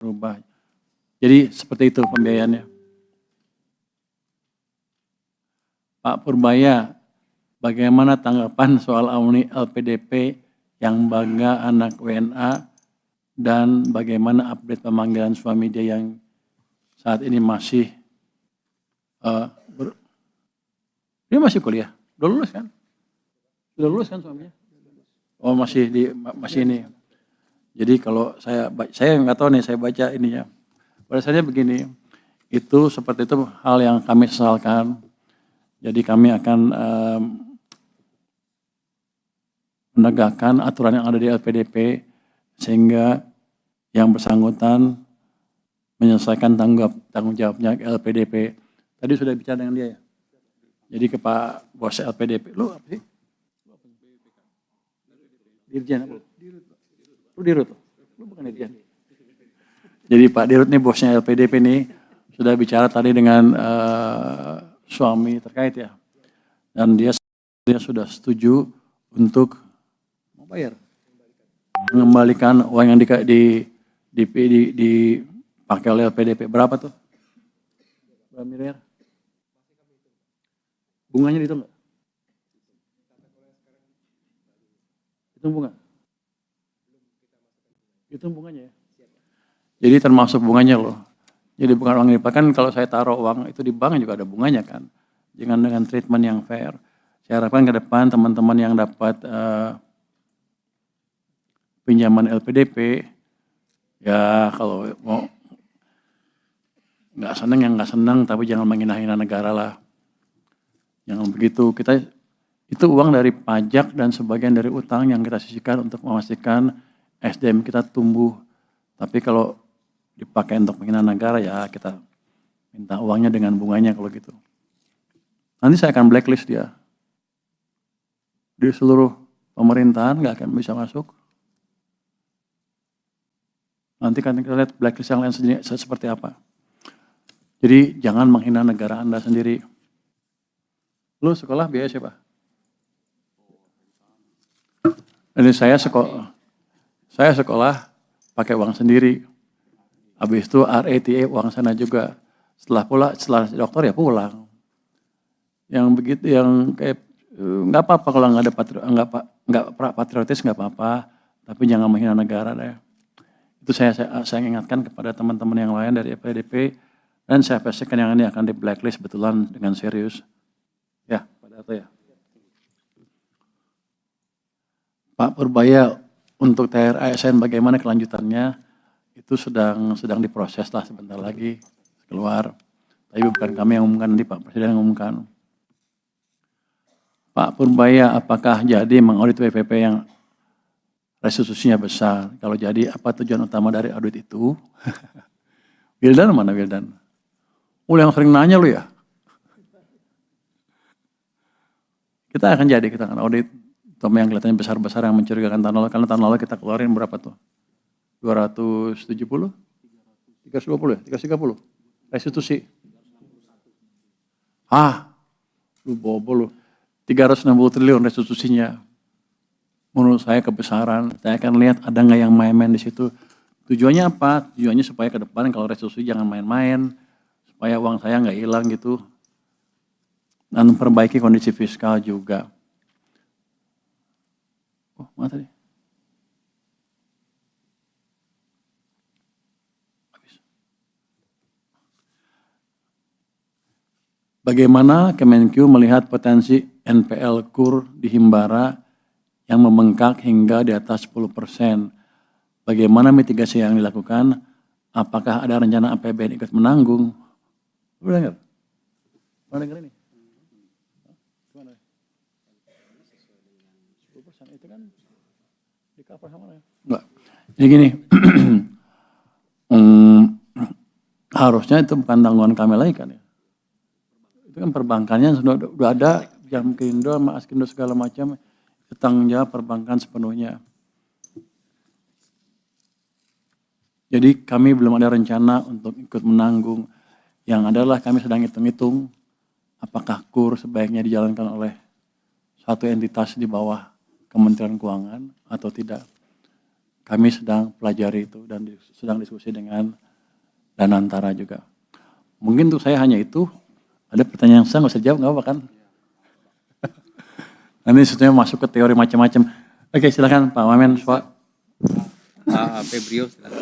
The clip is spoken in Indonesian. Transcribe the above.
berubah. Jadi seperti itu pembiayaannya. Pak Purbaya, bagaimana tanggapan soal alumni LPDP yang bangga anak WNA dan bagaimana update pemanggilan suami dia yang saat ini masih dia masih kuliah, udah lulus kan? Sudah lulus kan suaminya? Oh masih ini. Jadi kalau saya nggak tahu nih, saya baca ininya. Pada saatnya begini, itu seperti itu hal yang kami sesalkan. Jadi kami akan menegakkan aturan yang ada di LPDP sehingga yang bersangkutan menyelesaikan tanggung jawabnya ke LPDP. Tadi sudah bicara dengan dia ya. Jadi ke Pak Bos LPDP, lu apa sih? Dirjen apa? Lu Dirut, lu bukan Dirjen. Jadi Pak Dirut nih bosnya LPDP nih sudah bicara tadi dengan suami terkait ya, dan dia sudah setuju untuk bayar, mengembalikan uang yang dipakai oleh LPDP. Berapa tuh? Berapa miliar? Bunganya dihitung nggak? Hitung bunga? Hitung bunganya ya? Jadi termasuk bunganya loh. Jadi bukan uang dipakai, kan kalau saya taruh uang itu di bank juga ada bunganya kan. Jangan dengan treatment yang fair. Saya harapkan ke depan teman-teman yang dapat pinjaman LPDP, ya kalau mau nggak seneng yang nggak seneng, tapi jangan menghina-hina negara lah. Jangan begitu. Itu uang dari pajak dan sebagian dari utang yang kita sisihkan untuk memastikan SDM kita tumbuh. Tapi kalau dipakai untuk menghina negara, ya kita minta uangnya dengan bunganya kalau gitu. Nanti saya akan blacklist dia. Di seluruh pemerintahan nggak akan bisa masuk. Nanti kan kita lihat blacklist yang lain seperti apa. Jadi jangan menghina negara Anda sendiri. Lu sekolah biaya siapa? Ini saya sekolah pakai uang sendiri. Habis itu RATA uang sana juga. Setelah dokter ya pulang. Yang begitu, yang kayak nggak apa-apa kalau nggak ada patriotis nggak apa-apa, tapi jangan menghina negara deh. Itu saya ingatkan kepada teman-teman yang lain dari LPDP, dan saya pastikan yang ini akan di blacklist betulan dengan serius. Ya, Pak Darto ya. Pak Purbaya, untuk THR ASN bagaimana kelanjutannya? Itu sedang diproses lah, sebentar lagi keluar. Tapi bukan kami yang umumkan, nanti Pak Presiden yang umumkan. Pak Purbaya, apakah jadi mengaudit WPP yang restitusinya besar? Kalau jadi, apa tujuan utama dari audit itu? Wildan mana Wildan? Yang sering nanya lu ya? Kita akan audit. Terutama yang kelihatannya besar-besar yang mencurigakan tahun lalu. Karena tahun lalu kita keluarin berapa tuh? 270? 320 ya? 330? Restitusi. Lu bobo lu. 360 triliun restitusinya. Menurut saya kebesaran. Saya akan lihat ada nggak yang main-main di situ. Tujuannya apa? Tujuannya supaya ke depan kalau restitusi jangan main-main. Supaya uang saya nggak hilang gitu. Dan memperbaiki kondisi fiskal juga. Oh, mana tadi? Bagaimana Kemenkyu melihat potensi NPL KUR di Himbara yang membengkak hingga di atas 10%? Bagaimana mitigasi yang dilakukan? Apakah ada rencana APBN ikut menanggung? Lu dengar? Mana dengar ini? Gimana? 10% itu kan di cover sama ya? Enggak. Jadi gini, harusnya itu bukan tanggungan kami lagi kan ya. Itu kan perbankannya sudah ada, Jamkindo sama Askindo segala macam, itu tanggung jawab perbankan sepenuhnya. Jadi kami belum ada rencana untuk ikut menanggung. Yang adalah kami sedang hitung-hitung apakah KUR sebaiknya dijalankan oleh satu entitas di bawah Kementerian Keuangan atau tidak. kami sedang pelajari itu dan sedang diskusi dengan Danantara juga. Mungkin untuk saya hanya itu. Ada pertanyaan yang saya nggak usah jawab, nggak apa kan? Nanti sebenarnya masuk ke teori macam-macam. Oke, silakan Pak Wamen. Febrio, silakan.